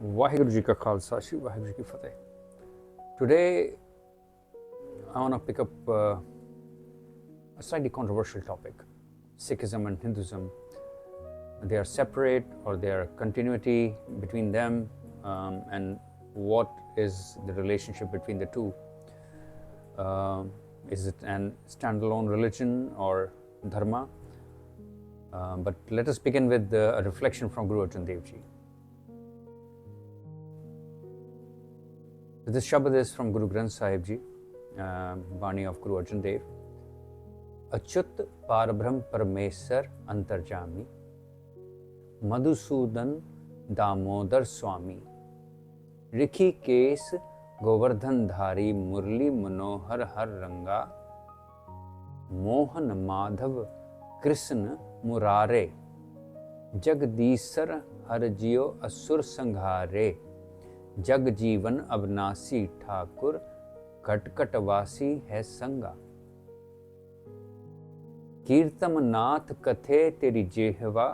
Vaheguru Ji Ka Khalsa, Shri Vaheguru Ji Ki Fateh. Today, I want to pick up a slightly controversial topic. Sikhism and Hinduism. They are separate, or they are continuity between them, and what is the relationship between the two? Is it an standalone religion or dharma? But let us begin with a reflection from Guru Arjan Dev Ji. This Shabad is from Guru Granth Sahib Ji, Bani of Guru Arjan Dev. Achut Parabram Paramesar Antarjami Madhusudan Damodar Swami Rikhi Kes Govardhan Dhari Murli Manohar Har Ranga Mohan Madhav Krishna Murare Jagdisar Harjiyo Asur Sanghare जग जीवन अविनाशी ठाकुर कटकटवासी है संगा कीर्तम नाथ कथे तेरी जेहवा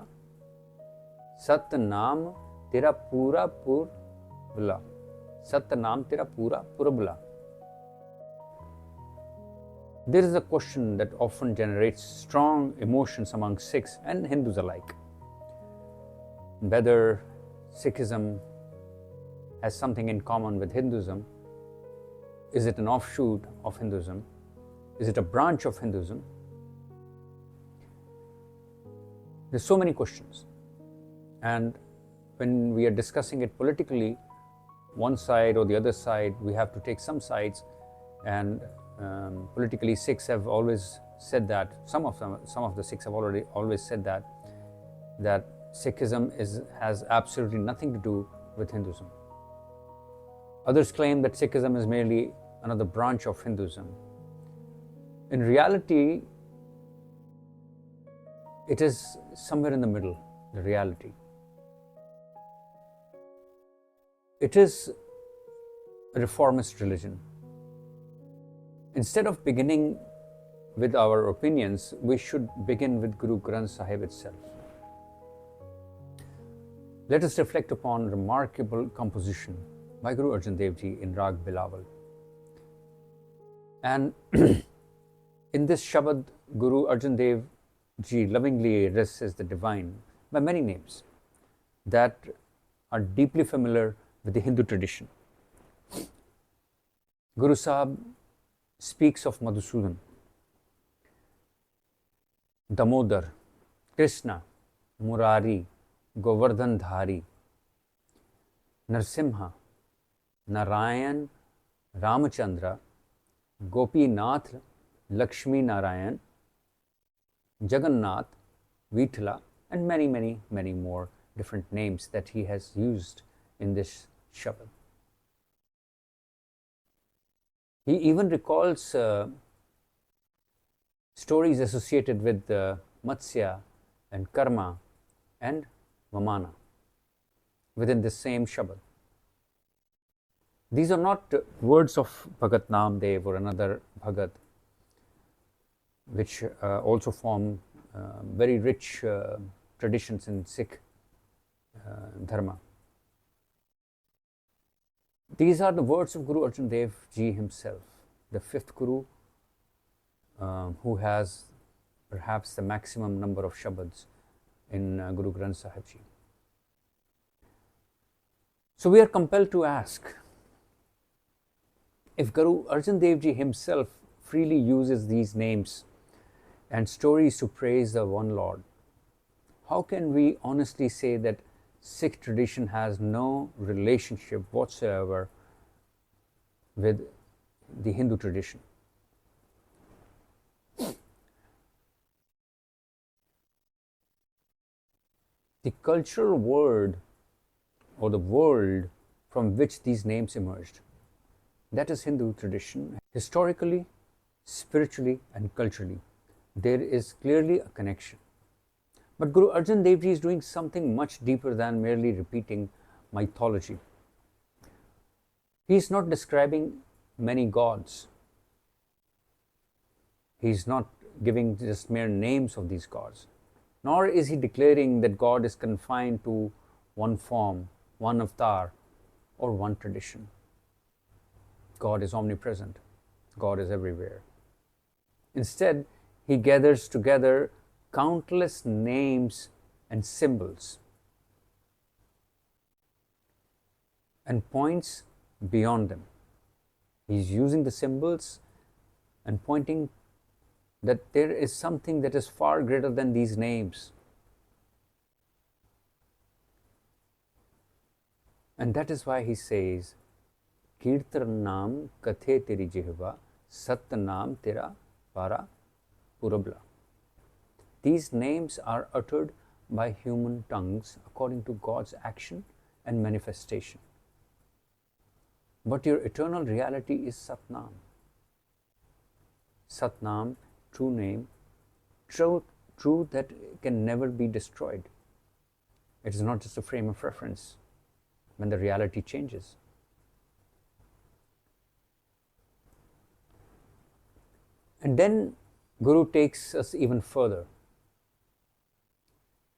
सत नाम तेरा पूरा पुरबला सत नाम तेरा पूरा पुरबला. There is a question that often generates strong emotions among Sikhs and Hindus alike. Whether Sikhism has something in common with Hinduism. Is it an offshoot of Hinduism? Is it a branch of Hinduism? There's so many questions. And when we are discussing it politically, one side or the other side, we have to take some sides. And politically, Sikhs have always said that, some of the Sikhs have always said that Sikhism has absolutely nothing to do with Hinduism. Others claim that Sikhism is merely another branch of Hinduism. In reality, it is somewhere in the middle, the reality. It is a reformist religion. Instead of beginning with our opinions, we should begin with Guru Granth Sahib itself. Let us reflect upon remarkable composition by Guru Arjan Dev Ji in Rag Bilawal. And in this Shabad, Guru Arjan Dev Ji lovingly addresses the divine by many names that are deeply familiar with the Hindu tradition. Guru Sahib speaks of Madhusudan, Damodar, Krishna, Murari, Govardhan Dhari, Narsimha, Narayan, Ramachandra, Gopinath, Lakshmi Narayan, Jagannath, Vitthala, and many, many, many more different names that he has used in this Shabad. He even recalls stories associated with Matsya and Karma and Vamana within the same Shabad. These are not words of Bhagat Naam Dev or another Bhagat, which also form very rich traditions in Sikh Dharma. These are the words of Guru Arjan Dev Ji himself, the fifth Guru, who has perhaps the maximum number of Shabads in Guru Granth Sahib Ji. So we are compelled to ask, if Guru Arjan Dev Ji himself freely uses these names and stories to praise the one Lord, how can we honestly say that Sikh tradition has no relationship whatsoever with the Hindu tradition? The cultural word or the world from which these names emerged, that is Hindu tradition. Historically, spiritually, and culturally, there is clearly a connection. But Guru Arjan Dev Ji is doing something much deeper than merely repeating mythology. He is not describing many gods. He is not giving just mere names of these gods. Nor is he declaring that God is confined to one form one avatar, or one tradition. God is omnipresent. God is everywhere. Instead, he gathers together countless names and symbols and points beyond them. He's using the symbols and pointing that there is something that is far greater than these names. And that is why he says, Kirtam Naam Kathe Tere Jihba, Naam Tera Poorbala. These names are uttered by human tongues according to God's action and manifestation. But your eternal reality is Satnam. Satnam, true name, truth that can never be destroyed. It is not just a frame of reference when the reality changes. And then Guru takes us even further.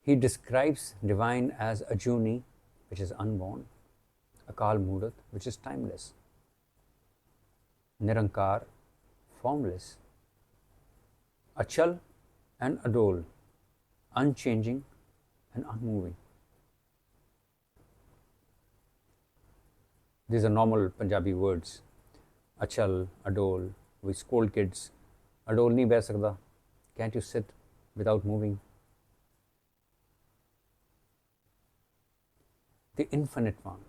He describes divine as Ajuni, which is unborn, Akal Purakh, which is timeless, Nirankar, formless, Achal and Adol, unchanging and unmoving. These are normal Punjabi words. Achal, Adol. We scold kids. Adol nahi beh sakda. Can't you sit without moving? The Infinite One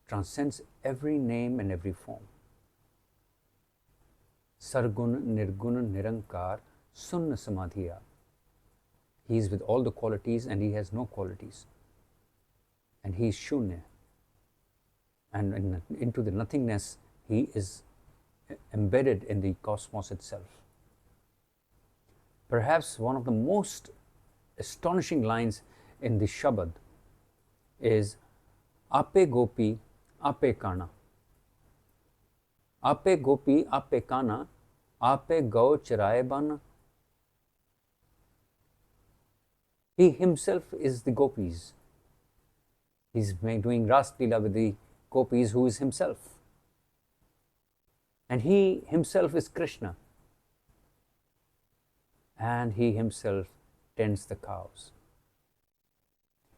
transcends every name and every form. Sargun, Nirgun, Nirankar, Sunna Samadhiya. He is with all the qualities and he has no qualities. And he is Shunya. And into the nothingness, he is embedded in the cosmos itself. Perhaps one of the most astonishing lines in the Shabad is Ape Gopi, Ape Kana. Ape Gopi, Ape Kana, Ape Gau Chiraye Bana. He himself is the gopis. He's doing Ras Leela with the gopis, who is himself. And he himself is Krishna. And he himself tends the cows.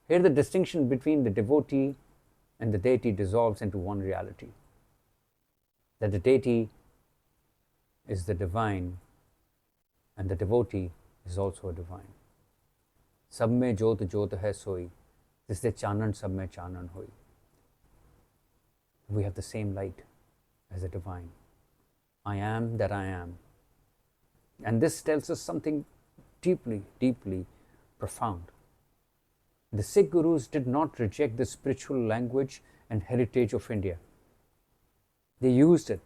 Here the distinction between the devotee and the deity dissolves into one reality. That the deity is the divine and the devotee is also a divine. Sab mein jot jot hai soi, jisde chanan sab mein chanan hoi. We have the same light as the divine. I am that I am. And this tells us something deeply, deeply profound. The Sikh Gurus did not reject the spiritual language and heritage of India. They used it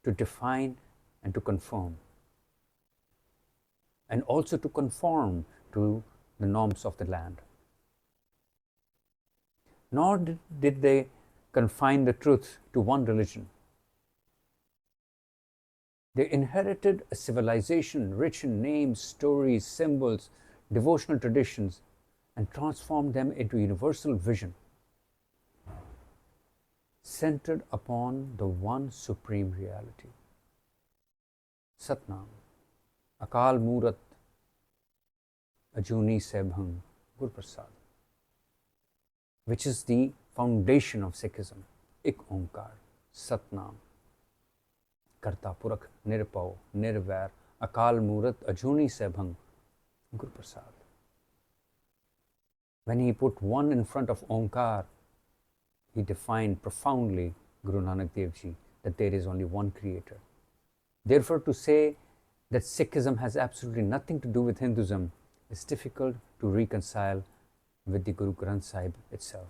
to define and to confirm, and also to conform to the norms of the land. Nor did they confine the truth to one religion. They inherited a civilization rich in names, stories, symbols, devotional traditions, and transformed them into universal vision, centered upon the one supreme reality. Satnam, Akal Purakh, Ajuni Sebhang, Guru Prasad, which is the foundation of Sikhism. Ik Omkar, Satnam, Akal Purakh, Nirpau, Nirvair, Akal Purakh, Ajuni Sebhang, Guru Prasad. When he put one in front of Omkar, he defined profoundly, Guru Nanak Dev Ji, that there is only one creator. Therefore, to say that Sikhism has absolutely nothing to do with Hinduism is difficult to reconcile with the Guru Granth Sahib itself.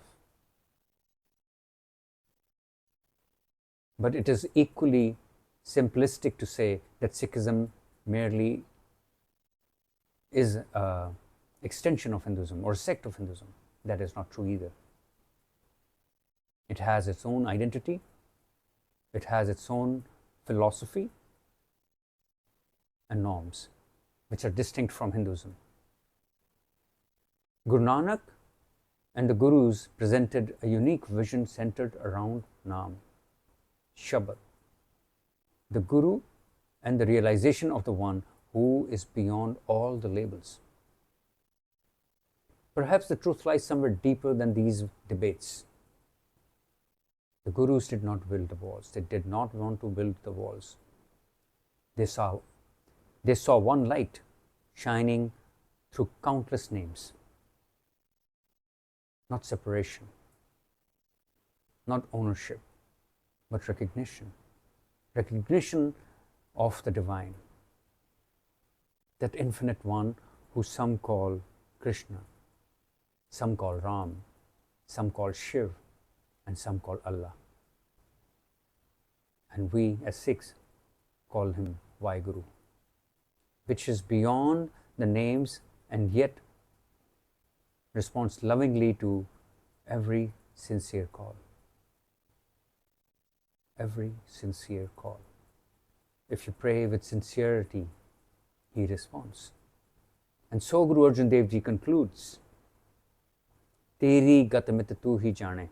But it is equally simplistic to say that Sikhism merely is an extension of Hinduism or a sect of Hinduism. That is not true either. It has its own identity, it has its own philosophy and norms, which are distinct from Hinduism. Guru Nanak and the Gurus presented a unique vision centered around Naam, Shabad, the Guru, and the realization of the one who is beyond all the labels. Perhaps the truth lies somewhere deeper than these debates. The Gurus did not build the walls. They did not want to build the walls. They saw one light shining through countless names. Not separation, not ownership, but recognition. Recognition of the divine. That infinite one who some call Krishna, some call Ram, some call Shiv, and some call Allah. And we as Sikhs call him Vaheguru, which is beyond the names and yet responds lovingly to every sincere call. Every sincere call. If you pray with sincerity, he responds. And so Guru Arjan Dev Ji concludes, Teri gatmit tu hi jane,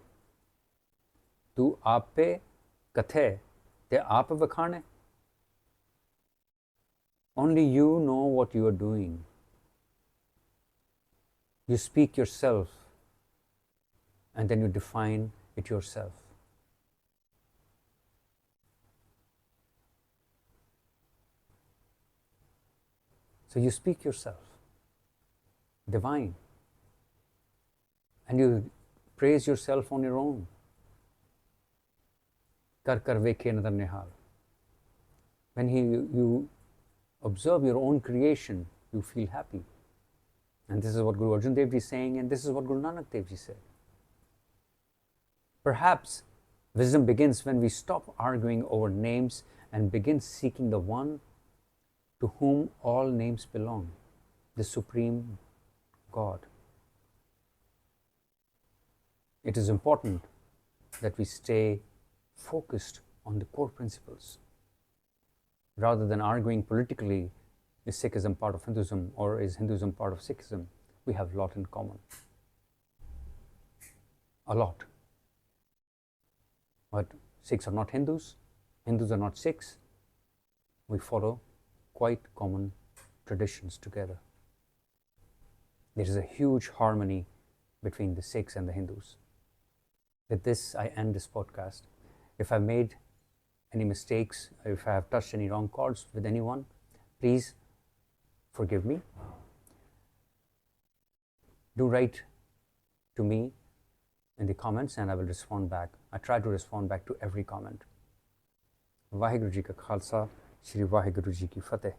tu aape kathe te aap vakhane. Only you know what you are doing. You speak yourself and then you define it yourself. So you speak yourself, divine, and you praise yourself on your own. Kar kar vekhe nadar nihal. When you observe your own creation, you feel happy. And this is what Guru Arjan Dev Ji is saying, and this is what Guru Nanak Dev Ji said. Perhaps wisdom begins when we stop arguing over names and begin seeking the one to whom all names belong, the Supreme God. It is important that we stay focused on the core principles. Rather than arguing politically, is Sikhism part of Hinduism or is Hinduism part of Sikhism? We have a lot in common. A lot. But Sikhs are not Hindus, Hindus are not Sikhs. We follow quite common traditions together. There is a huge harmony between the Sikhs and the Hindus. With this, I end this podcast. If I made any mistakes, if I have touched any wrong chords with anyone, please forgive me. Do write to me in the comments and I will respond back. I try to respond back to every comment. Vaheguru Ji ka Khalsa, Shri Vaheguru Ji ki Fateh.